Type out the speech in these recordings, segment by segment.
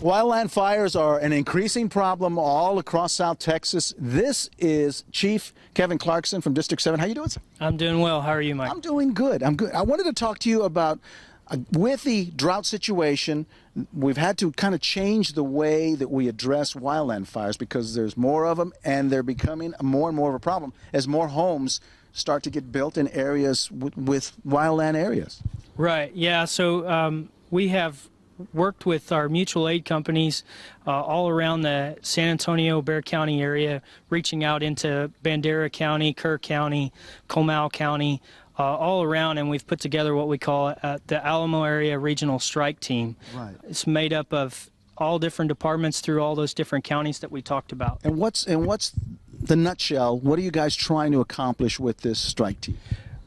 Wildland fires are an increasing problem all across South Texas. This is Chief Kevin Clarkson from District 7. How you doing, sir? I'm doing well. How are you, Mike? I'm doing good. I'm good. I wanted to talk to you about, with the drought situation, we've had to kind of change the way that we address wildland fires because there's more of them and they're becoming more and more of a problem as more homes start to get built in areas with wildland areas. Right. Yeah. So we have worked with our mutual aid companies all around the San Antonio, Bexar County area, reaching out into Bandera County, Kerr County, Comal County, all around, and we've put together what we call the Alamo Area Regional Strike Team. Right. It's made up of all different departments through all those different counties that we talked about. And what's the nutshell? What are you guys trying to accomplish with this strike team?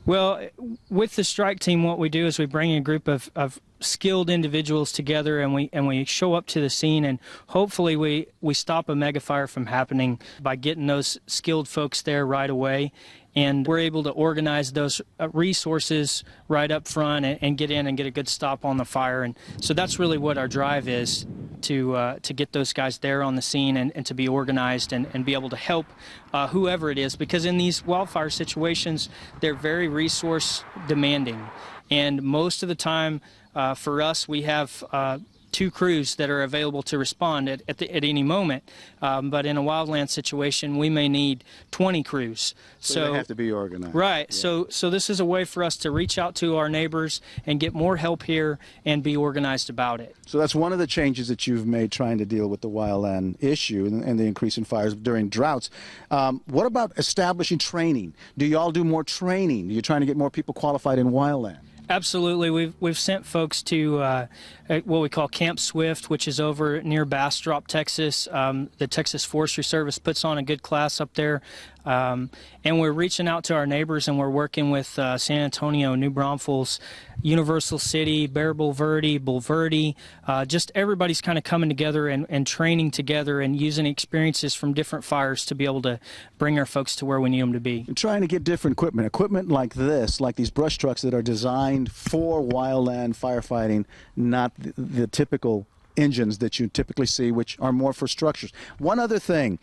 Well, with the strike team, what we do is we bring a group of skilled individuals together, and we show up to the scene, and hopefully we stop a mega fire from happening by getting those skilled folks there right away. And we're able to organize those resources right up front and get in and get a good stop on the fire. And so that's really what our drive is, to get those guys there on the scene and to be organized and be able to help whoever it is. Because in these wildfire situations, they're very resource demanding. And most of the time, for us, we have 2 crews that are available to respond at any moment, but in a wildland situation we may need 20 crews. So they have to be organized. Right. Yeah. So this is a way for us to reach out to our neighbors and get more help here and be organized about it. So that's one of the changes that you've made trying to deal with the wildland issue and the increase in fires during droughts. What about establishing training? Do you all do more training? Are you trying to get more people qualified in wildland? Absolutely. We've sent folks to what we call Camp Swift, which is over near Bastrop, Texas. The Texas Forestry Service puts on a good class up there. And we're reaching out to our neighbors, and we're working with San Antonio, New Braunfels, Universal City, Bear Bulverde. Just everybody's kind of coming together and training together and using experiences from different fires to be able to bring our folks to where we need them to be. And trying to get different equipment like this, like these brush trucks that are designed for wildland firefighting, not the typical engines that you typically see, which are more for structures. One other thing,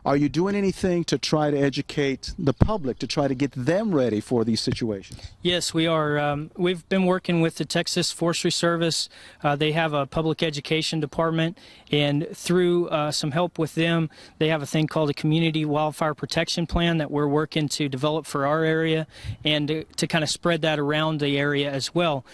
are you doing anything to try to educate the public, to try to get them ready for these situations? Yes, we are. We've been working with the Texas Forestry Service. They have a public education department, and through some help with them, they have a thing called a Community Wildfire Protection Plan that we're working to develop for our area and to kind of spread that around the area as well.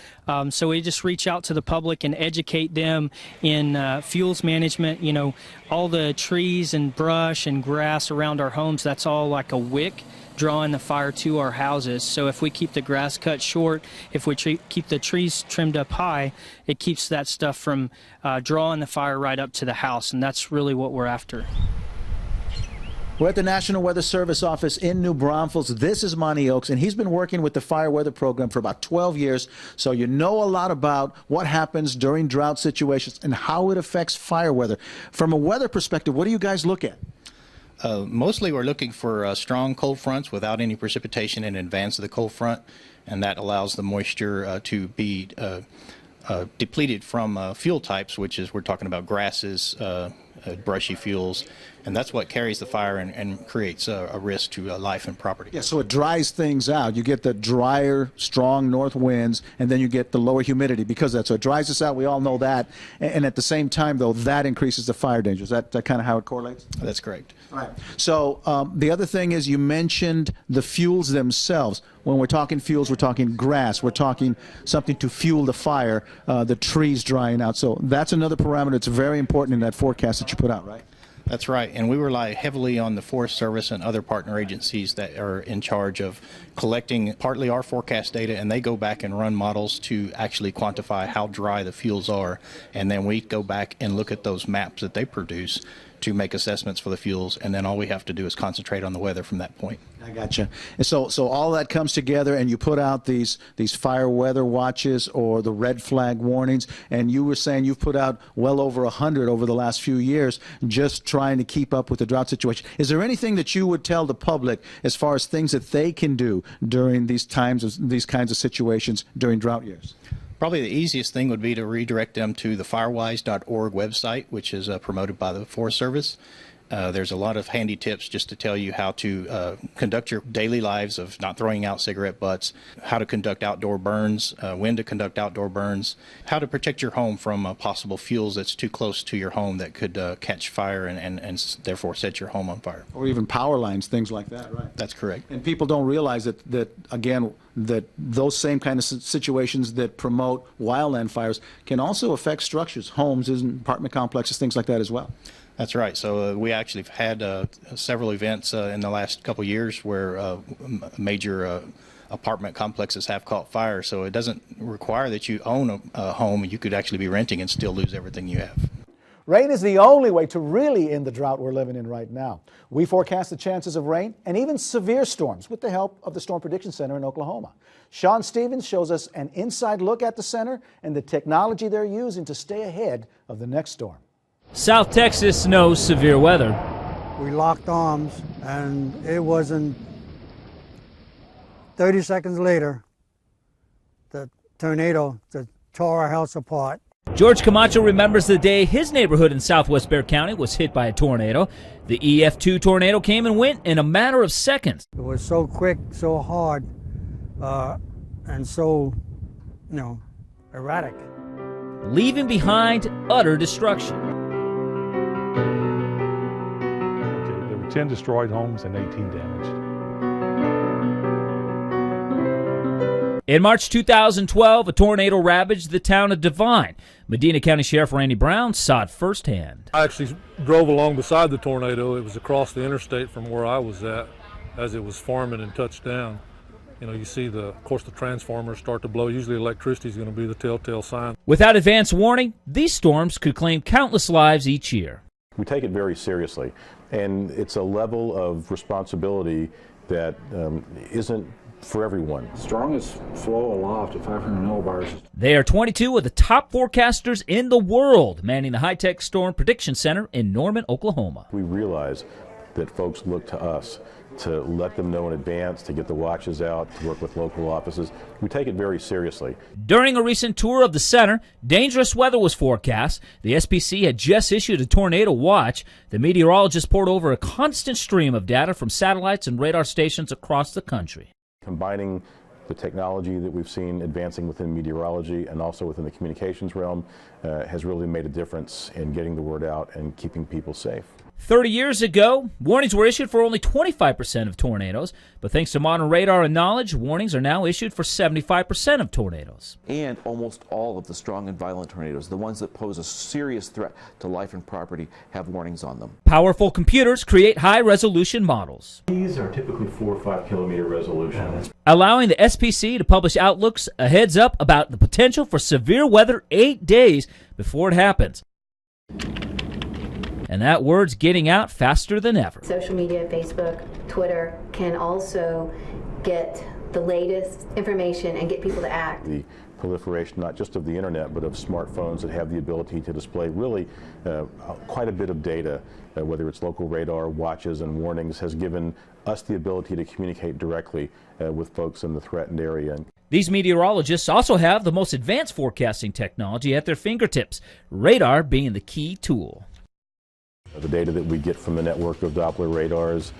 So we just reach out to the public and educate them in fuels management. You know, all the trees and brush and grass around our homes, that's all like a wick drawing the fire to our houses. So if we keep the grass cut short, if we keep the trees trimmed up high, it keeps that stuff from drawing the fire right up to the house, and that's really what we're after. We're at the National Weather Service office in New Braunfels. This is Monty Oakes, and he's been working with the fire weather program for about 12 years, so you know a lot about what happens during drought situations and how it affects fire weather. From a weather perspective, what do you guys look at? Mostly we're looking for strong cold fronts without any precipitation in advance of the cold front, and that allows the moisture to be depleted from fuel types, which is, we're talking about grasses, brushy fuels, and that's what carries the fire and creates a risk to life and property. Yeah, so it dries things out. You get the drier, strong north winds, and then you get the lower humidity because of that. So it dries us out. We all know that. And at the same time, though, that increases the fire danger. Is that kind of how it correlates? That's correct. All right. So the other thing is, you mentioned the fuels themselves. When we're talking fuels, we're talking grass. We're talking something to fuel the fire, the trees drying out. So that's another parameter that's very important in that forecast that you put out, right? That's right, and we rely heavily on the Forest Service and other partner agencies that are in charge of collecting partly our forecast data, and they go back and run models to actually quantify how dry the fuels are, and then we go back and look at those maps that they produce to make assessments for the fuels, and then all we have to do is concentrate on the weather from that point. I gotcha. And so all that comes together, and you put out these fire weather watches or the red flag warnings, and you were saying you've put out well over 100 over the last few years just trying to keep up with the drought situation. Is there anything that you would tell the public as far as things that they can do during these times, these kinds of situations during drought years? Probably the easiest thing would be to redirect them to the firewise.org website, which is promoted by the Forest Service. There's a lot of handy tips just to tell you how to conduct your daily lives of not throwing out cigarette butts, how to conduct outdoor burns, when to conduct outdoor burns, how to protect your home from possible fuels that's too close to your home that could catch fire and therefore set your home on fire. Or even power lines, things like that, right? That's correct. And people don't realize that again, that those same kind of situations that promote wildland fires can also affect structures, homes, apartment complexes, things like that as well. That's right. So we actually have had several events in the last couple of years where major apartment complexes have caught fire. So it doesn't require that you own a home. You could actually be renting and still lose everything you have. Rain is the only way to really end the drought we're living in right now. We forecast the chances of rain and even severe storms with the help of the Storm Prediction Center in Oklahoma. Shaun Stevens shows us an inside look at the center and the technology they're using to stay ahead of the next storm. South Texas knows severe weather. We locked arms, and it wasn't 30 seconds later, the tornado that tore our house apart. George Camacho remembers the day his neighborhood in southwest Bexar County was hit by a tornado. The EF2 tornado came and went in a matter of seconds. It was so quick, so hard, and so, erratic. Leaving behind utter destruction. There were 10 destroyed homes and 18 damaged. In March 2012, a tornado ravaged the town of Devine. Medina County Sheriff Randy Brown saw it firsthand. I actually drove along beside the tornado. It was across the interstate from where I was at as it was forming and touched down. You see, of course, the transformers start to blow. Usually electricity is going to be the telltale sign. Without advance warning, these storms could claim countless lives each year. We take it very seriously, and it's a level of responsibility that isn't for everyone. Strongest flow aloft at 500 millibars. They are 22 of the top forecasters in the world manning the high-tech Storm Prediction Center in Norman, Oklahoma. We realize that folks look to us to let them know in advance, to get the watches out, to work with local offices. We take it very seriously. During a recent tour of the center, dangerous weather was forecast. The SPC had just issued a tornado watch. The meteorologist poured over a constant stream of data from satellites and radar stations across the country. Combining the technology that we've seen advancing within meteorology and also within the communications realm has really made a difference in getting the word out and keeping people safe. 30 years ago, warnings were issued for only 25% of tornadoes, but thanks to modern radar and knowledge, warnings are now issued for 75% of tornadoes. And almost all of the strong and violent tornadoes, the ones that pose a serious threat to life and property, have warnings on them. Powerful computers create high-resolution models. These are typically 4 or 5 kilometer resolution, allowing the SPC to publish outlooks a heads up about the potential for severe weather 8 days before it happens. And that word's getting out faster than ever. Social media, Facebook, Twitter can also get the latest information and get people to act. The proliferation not just of the internet but of smartphones that have the ability to display really quite a bit of data, whether it's local radar, watches, and warnings, has given us the ability to communicate directly with folks in the threatened area. These meteorologists also have the most advanced forecasting technology at their fingertips, radar being the key tool. The data that we get from the network of Doppler radars,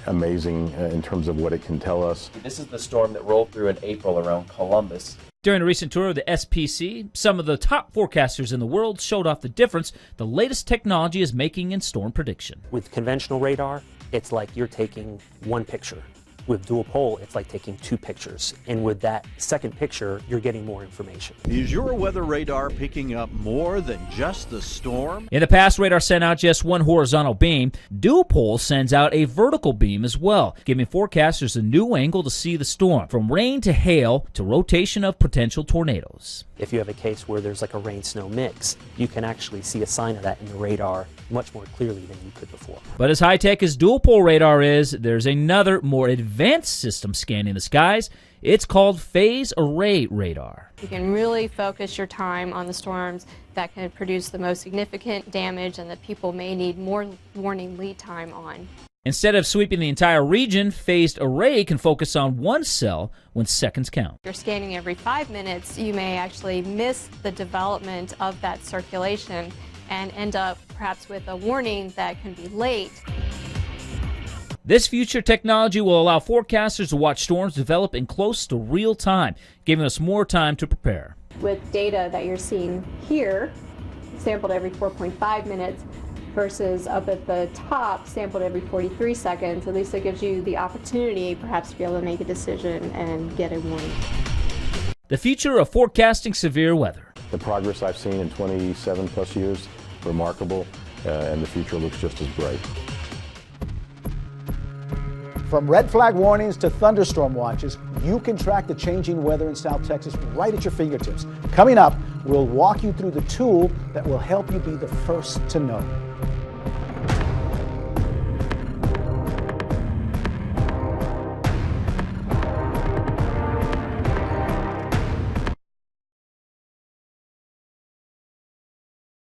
amazing in terms of what it can tell us. This is the storm that rolled through in April around Columbus. During a recent tour of the SPC, some of the top forecasters in the world showed off the difference the latest technology is making in storm prediction. With conventional radar, it's like you're taking one picture. With dual pole, it's like taking 2 pictures. And with that second picture, you're getting more information. Is your weather radar picking up more than just the storm? In the past, radar sent out just one horizontal beam. Dual pole sends out a vertical beam as well, giving forecasters a new angle to see the storm, from rain to hail to rotation of potential tornadoes. If you have a case where there's like a rain-snow mix, you can actually see a sign of that in the radar much more clearly than you could before. But as high-tech as dual pole radar is, there's another more advanced system scanning the skies. It's called phase array radar. You can really focus your time on the storms that can produce the most significant damage and that people may need more warning lead time on. Instead of sweeping the entire region, phased array can focus on one cell when seconds count. If you're scanning every 5 minutes, you may actually miss the development of that circulation and end up perhaps with a warning that can be late. This future technology will allow forecasters to watch storms develop in close to real time, giving us more time to prepare. With data that you're seeing here, sampled every 4.5 minutes, versus up at the top, sampled every 43 seconds, at least it gives you the opportunity perhaps to be able to make a decision and get a warning. The future of forecasting severe weather. The progress I've seen in 27 plus years, remarkable, and the future looks just as bright. From red flag warnings to thunderstorm watches, you can track the changing weather in South Texas right at your fingertips. Coming up, we'll walk you through the tool that will help you be the first to know.